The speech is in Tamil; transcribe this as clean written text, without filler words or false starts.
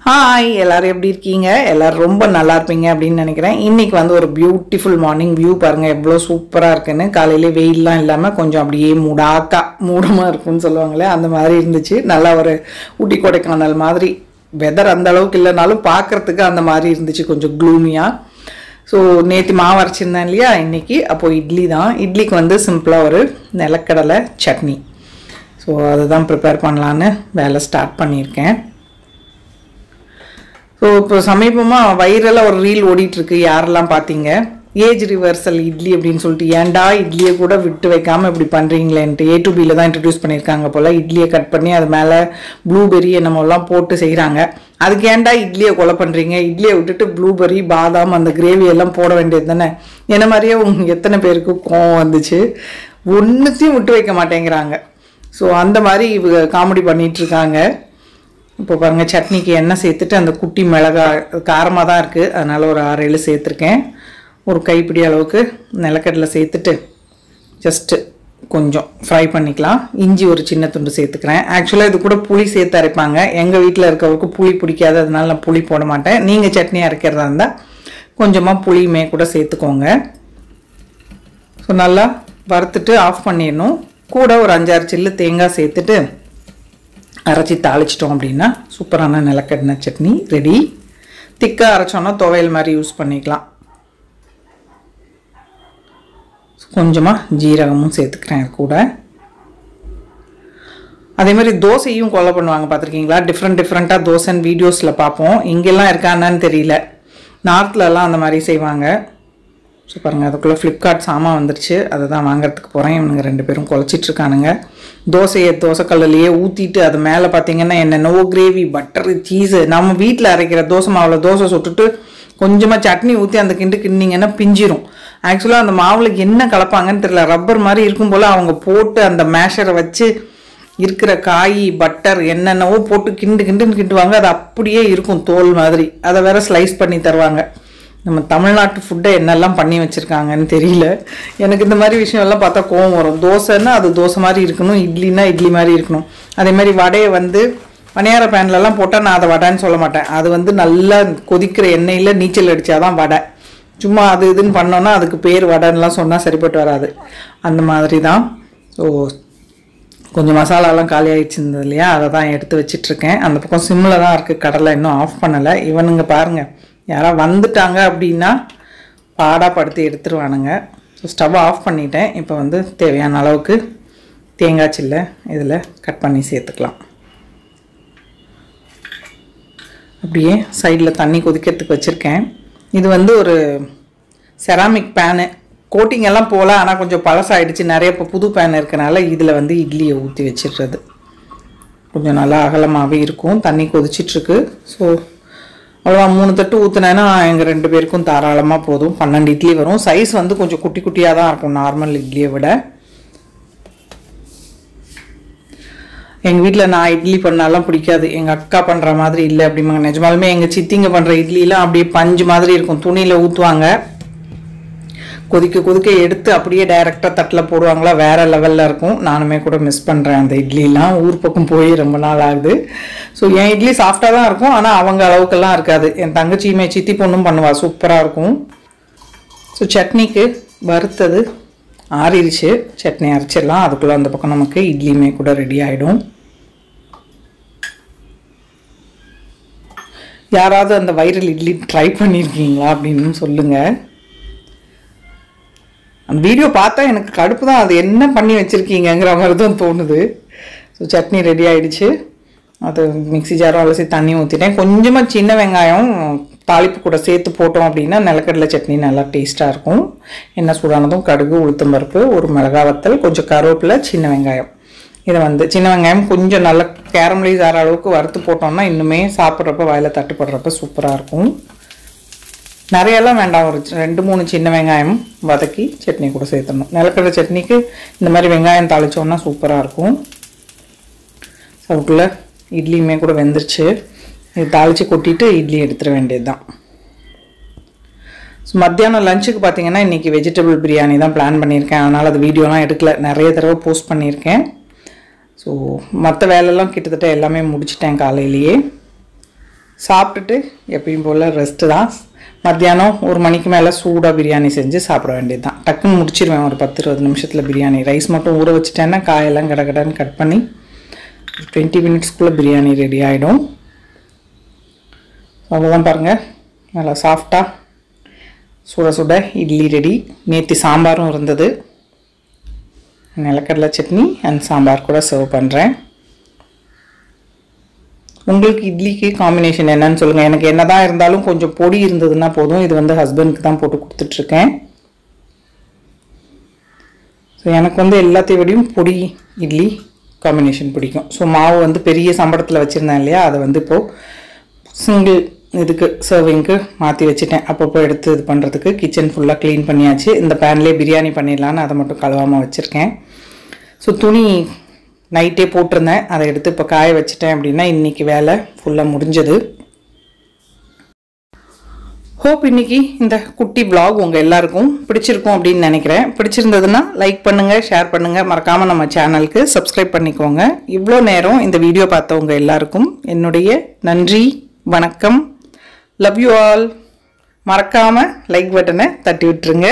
ஹாய் எல்லாரும் எப்படி இருக்கீங்க? எல்லாரும் ரொம்ப நல்லா இருப்பீங்க அப்படின்னு நினைக்கிறேன். இன்னைக்கு வந்து ஒரு பியூட்டிஃபுல் மார்னிங் வியூ பாருங்க எவ்வளோ சூப்பராக இருக்குன்னு. காலையிலே வெயிலெலாம் இல்லாமல் கொஞ்சம் அப்படியே மூடமாக இருக்குன்னு சொல்லுவாங்களே அந்த மாதிரி இருந்துச்சு. நல்லா ஒரு ஊட்டி கொடைக்கானல் மாதிரி வெதர் அந்த அளவுக்கு இல்லைனாலும் பார்க்குறதுக்கு அந்த மாதிரி இருந்துச்சு, கொஞ்சம் க்ளூமியாக. ஸோ நேற்று மாவு அரைச்சிருந்தேன் இல்லையா இன்னைக்கு, அப்போது இட்லி தான். இட்லிக்கு வந்து சிம்பிளாக ஒரு நிலக்கடலை சட்னி. ஸோ அதுதான் ப்ரிப்பேர் பண்ணலான்னு வேலை ஸ்டார்ட் பண்ணியிருக்கேன். ஸோ இப்போ சமீபமாக வைரலாக ஒரு ரீல் ஓடிட்டுருக்கு, யாரெல்லாம் பார்த்தீங்க, ஏஜ் ரிவர்சல் இட்லி அப்படின்னு சொல்லிட்டு. ஏன்டா இட்லியை கூட விட்டு வைக்காமல் இப்படி பண்ணுறீங்களேன்ட்டு. A2Bயில் தான் இன்ட்ரடியூஸ் பண்ணியிருக்காங்க போல். இட்லியை கட் பண்ணி அது மேலே ப்ளூபெர்ரி என்னமோலாம் போட்டு செய்கிறாங்க. அதுக்கு ஏன்டா இட்லியை கொலை பண்ணுறீங்க? இட்லியை விட்டுட்டு ப்ளூபெர்ரி பாதாம் அந்த கிரேவியெல்லாம் போட வேண்டியது தானே. என்ன மாதிரியே எத்தனை பேருக்கு கோவம் வந்துச்சு. ஒன்றுத்தையும் விட்டு வைக்க மாட்டேங்கிறாங்க. ஸோ அந்த மாதிரி இவங்க காமெடி பண்ணிகிட்ருக்காங்க. இப்போ பாருங்கள், சட்னிக்கு எண்ணெய் சேர்த்துட்டு அந்த குட்டி மிளகாய் காரமாக தான் இருக்குது, அதனால் ஒரு 6-7 சேர்த்துருக்கேன். ஒரு கைப்பிடி அளவுக்கு நிலக்கடலை சேர்த்துட்டு ஜஸ்ட்டு கொஞ்சம் ஃப்ரை பண்ணிக்கலாம். இஞ்சி ஒரு சின்ன துண்டு சேர்த்துக்கிறேன். ஆக்சுவலாக இது கூட புளி சேர்த்து அரைப்பாங்க. எங்கள் வீட்டில் இருக்கவருக்கு புளி பிடிக்காது, அதனால நான் புளி போட மாட்டேன். நீங்கள் சட்னி அரைக்கிறதா இருந்தால் கொஞ்சமாக புளியுமே கூட சேர்த்துக்கோங்க. ஸோ நல்லா வறுத்துட்டு ஆஃப் பண்ணிடணும். கூட ஒரு 5-6 சில்லு தேங்காய் சேர்த்துட்டு அரைச்சி தாளிச்சிட்டோம் அப்படின்னா சூப்பரான நிலக்கடலை சட்னி ரெடி. திக்காக அரைச்சோன்னா துவையல் மாதிரி யூஸ் பண்ணிக்கலாம். கொஞ்சமாக ஜீரகமும் சேர்த்துக்கிறேன் கூட. அதே மாதிரி தோசையும் கொலை பண்ணுவாங்க, பார்த்துருக்கீங்களா? டிஃப்ரெண்ட்டாக தோசைன்னு வீடியோஸில் பார்ப்போம். இங்கெல்லாம் இருக்கான்னு தெரியல, நார்த்லலாம் அந்த மாதிரி செய்வாங்க. ஸோ பாருங்கள், அதுக்குள்ளே ஃப்ளிப்கார்ட் சாமான் வந்துருச்சு, அதை தான் வாங்கிறதுக்கு போகிறேன். இவனுங்க 2 பேரும் குழச்சிட்ருக்கானுங்க. தோசையை தோசைக்கல்லையே ஊற்றிட்டு அது மேலே பார்த்தீங்கன்னா என்னென்னவோ கிரேவி, பட்டரு, சீஸு. நம்ம வீட்டில் அரைக்கிற தோசை மாவில் தோசை சுட்டுட்டு கொஞ்சமாக சட்னி ஊற்றி அந்த கிண்டிங்கன்னா பிஞ்சிரும். ஆக்சுவலாக அந்த மாவில் என்ன கலப்பாங்கன்னு தெரியல, ரப்பர் மாதிரி இருக்கும் போல். அவங்க போட்டு அந்த மேஷரை வச்சு இருக்கிற காய் பட்டர் என்னென்னவோ போட்டு கிண்டுவாங்க. அது அப்படியே இருக்கும் தோல் மாதிரி. அதை வேற ஸ்லைஸ் பண்ணி தருவாங்க. நம்ம தமிழ்நாட்டு ஃபுட்டை என்னெல்லாம் பண்ணி வச்சுருக்காங்கன்னு தெரியல. எனக்கு இந்த மாதிரி விஷயம்லாம் பார்த்தா கோவம் வரும். தோசைன்னா அது தோசை மாதிரி இருக்கணும், இட்லினா இட்லி மாதிரி இருக்கணும். அதே மாதிரி வடையை வந்து பணியார பேன்லலாம் போட்டால் நான் அதை வடைன்னு சொல்ல மாட்டேன். அது வந்து நல்லா கொதிக்கிற எண்ணெயில் நீச்சல் அடித்தாதான் வடை. சும்மா அது இதுன்னு பண்ணோன்னா அதுக்கு பேர் வடைன்னெலாம் சொன்னால் சரிப்பட்டு வராது. அந்த மாதிரி தான். ஸோ கொஞ்சம் மசாலாலாம் காலி ஆகிடுச்சிருந்தது இல்லையா, அதை தான் எடுத்து வச்சிட்ருக்கேன். அந்த பக்கம் சிம்மில் தான் இருக்குது, கடலை இன்னும் ஆஃப் பண்ணலை. இவனுங்க பாருங்கள், யாராவது வந்துட்டாங்க அப்படின்னா பாடாப்படுத்தி எடுத்துருவானுங்க. ஸோ ஸ்டவ் ஆஃப் பண்ணிட்டேன். இப்போ வந்து தேவையான அளவுக்கு தேங்காய் சில்லை இதில் கட் பண்ணி சேர்த்துக்கலாம். அப்படியே சைடில் தண்ணி கொதிக்கிறதுக்கு வச்சுருக்கேன். இது வந்து ஒரு செராமிக் பேனு, கோட்டிங் எல்லாம் போகல, ஆனால் கொஞ்சம் பழசாயிடுச்சு. நிறைய இப்போ புது பேன் இருக்கனால இதில் வந்து இட்லியை ஊற்றி வச்சிடுறது. கொஞ்சம் நல்லா அகலமாகவே இருக்கும். தண்ணி கொதிச்சிட்ருக்கு. ஸோ அவ்வளோ 3 தட்டு ஊற்றுனேன்னா எங்கள் 2 பேருக்கும் தாராளமாக போதும். 12 இட்லி வரும். சைஸ் வந்து கொஞ்சம் குட்டி குட்டியாக தான் இருக்கும் நார்மல் இட்லியை விட. எங்கள் வீட்டில் நான் இட்லி பண்ணாலாம் பிடிக்காது, எங்கள் அக்கா பண்ணுற மாதிரி இல்லை அப்படிம்பாங்க. நிஜமாலுமே எங்கள் சித்திங்க பண்ணுற இட்லிலாம் அப்படியே பஞ்சு மாதிரி இருக்கும். துணியில் ஊற்றுவாங்க, கொதிக்க எடுத்து அப்படியே டைரெக்டாக தட்டில் போடுவாங்களா, வேறு லெவலில் இருக்கும். நானுமே கூட மிஸ் பண்ணுறேன் அந்த இட்லிலாம். ஊர் பக்கம் போய் ரொம்ப நாள் ஆகுது. ஸோ என் இட்லி சாஃப்டாக தான் இருக்கும், ஆனால் அவங்க அளவுக்கெல்லாம் இருக்காது. என் தங்கச்சியுமே சித்தி பொண்ணும் பண்ணுவாள், சூப்பராக இருக்கும். ஸோ சட்னிக்கு வறுத்தது ஆறிடுச்சு, சட்னி அரைச்சிடலாம். அதுக்குள்ளே அந்த பக்கம் நமக்கு இட்லியுமே கூட ரெடி ஆகிடும். யாராவது அந்த வைரல் இட்லி ட்ரை பண்ணியிருக்கீங்களா அப்படின்னு சொல்லுங்கள். அந்த வீடியோ பார்த்தா எனக்கு கடுப்பு தான், அது என்ன பண்ணி வச்சுருக்கீங்கிற மாதிரி தான் தோணுது. ஸோ சட்னி ரெடி ஆகிடுச்சு. அது மிக்ஸி ஜாரம் அலசி தண்ணி ஊற்றிட்டேன். கொஞ்சமாக சின்ன வெங்காயம் தாளிப்பு கூட சேர்த்து போட்டோம் அப்படின்னா நிலக்கடலை சட்னி நல்லா டேஸ்ட்டாக இருக்கும். எண்ணெய் சூடானதும் கடுகு, உளுத்தம்பருப்பு, ஒரு மிளகாய் வத்தல், கொஞ்சம் கருவேப்பிலை, சின்ன வெங்காயம். இதை வந்து சின்ன வெங்காயம் கொஞ்சம் நல்லா கேரமலைஸ் ஆகிற அளவுக்கு வறுத்து போட்டோம்னா இன்னுமே சாப்பிட்றப்ப வாயில் தட்டுப்படுறப்ப சூப்பராக இருக்கும். நிறையெல்லாம் வேண்டாம், ஒரு 2-3 சின்ன வெங்காயம் வதக்கி சட்னி கூட சேர்த்துடணும். நிலக்கடலை சட்னிக்கு இந்த மாதிரி வெங்காயம் தாளித்தோன்னா சூப்பராக இருக்கும். அதுக்குள்ளே இட்லியுமே கூட வெந்துருச்சு. இது தாளித்து கொட்டிட்டு இட்லி எடுத்துட வேண்டியது தான். ஸோ மத்தியானம் லஞ்சுக்கு பார்த்தீங்கன்னா இன்றைக்கி வெஜிடபிள் பிரியாணி தான் பிளான் பண்ணியிருக்கேன். அதனால் அது வீடியோலாம் எடுக்கல, நிறைய தடவை போஸ்ட் பண்ணியிருக்கேன். ஸோ மற்ற வேலையெல்லாம் கிட்டத்தட்ட எல்லாமே முடிச்சிட்டேன் காலையிலேயே. சாப்பிட்டுட்டு எப்பயும் போல் ரெஸ்ட்டு தான். மத்தியானம் 1 மணிக்கு மேலே சூடாக பிரியாணி செஞ்சு சாப்பிட வேண்டியது தான். டக்குன்னு முடிச்சிடுவேன் ஒரு 10-20 நிமிஷத்தில் பிரியாணி. ரைஸ் மட்டும் ஊற வச்சுட்டேன்னா காயெல்லாம் கடகடன்னு கட் பண்ணி 20 மினிட்ஸ்க்குள்ளே பிரியாணி ரெடி ஆகிடும். அவ்வளோதான் பாருங்கள், நல்லா சாஃப்டாக சுட சுட இட்லி ரெடி. நேற்று சாம்பாரும் இருந்தது. நிலக்கடலை சட்னி அண்ட் சாம்பார் கூட சர்வ் பண்ணுறேன். உங்களுக்கு இட்லிக்கு காம்பினேஷன் என்னன்னு சொல்லுங்கள். எனக்கு என்ன தான் இருந்தாலும் கொஞ்சம் பொடி இருந்ததுன்னா போதும். இது வந்து ஹஸ்பண்டுக்கு தான் போட்டு கொடுத்துட்ருக்கேன். ஸோ எனக்கு வந்து எல்லாத்தையும் விடையும் பொடி இட்லி காம்பினேஷன் பிடிக்கும். ஸோ மாவு வந்து பெரிய சம்பளத்தில் வச்சுருந்தேன் இல்லையா, அதை வந்து இப்போது சிங்கிள் இதுக்கு சர்விங்க்கு மாற்றி வச்சுட்டேன். அப்பப்போ எடுத்து இது பண்ணுறதுக்கு. கிச்சன் ஃபுல்லாக க்ளீன் பண்ணியாச்சு. இந்த பேன்லேயே பிரியாணி பண்ணிடலான்னு அதை மட்டும் கழுவாமல் வச்சுருக்கேன். ஸோ துணி நைட்டே போட்டிருந்தேன், அதை எடுத்து இப்போ காய வச்சுட்டேன் அப்படின்னா இன்றைக்கி வேலை ஃபுல்லாக முடிஞ்சது. ஹோப் இன்றைக்கி இந்த குட்டி vlog உங்கள் எல்லாருக்கும் பிடிச்சிருக்கும் அப்படின்னு நினைக்கிறேன். பிடிச்சிருந்ததுன்னா லைக் பண்ணுங்கள், ஷேர் பண்ணுங்கள், மறக்காமல் நம்ம சேனலுக்கு சப்ஸ்கிரைப் பண்ணிக்கோங்க. இவ்வளோ நேரம் இந்த வீடியோ பார்த்தவங்க எல்லாருக்கும் என்னுடைய நன்றி, வணக்கம். Love you all. மறக்காமல் லைக் பட்டனை தட்டி விட்டுருங்க.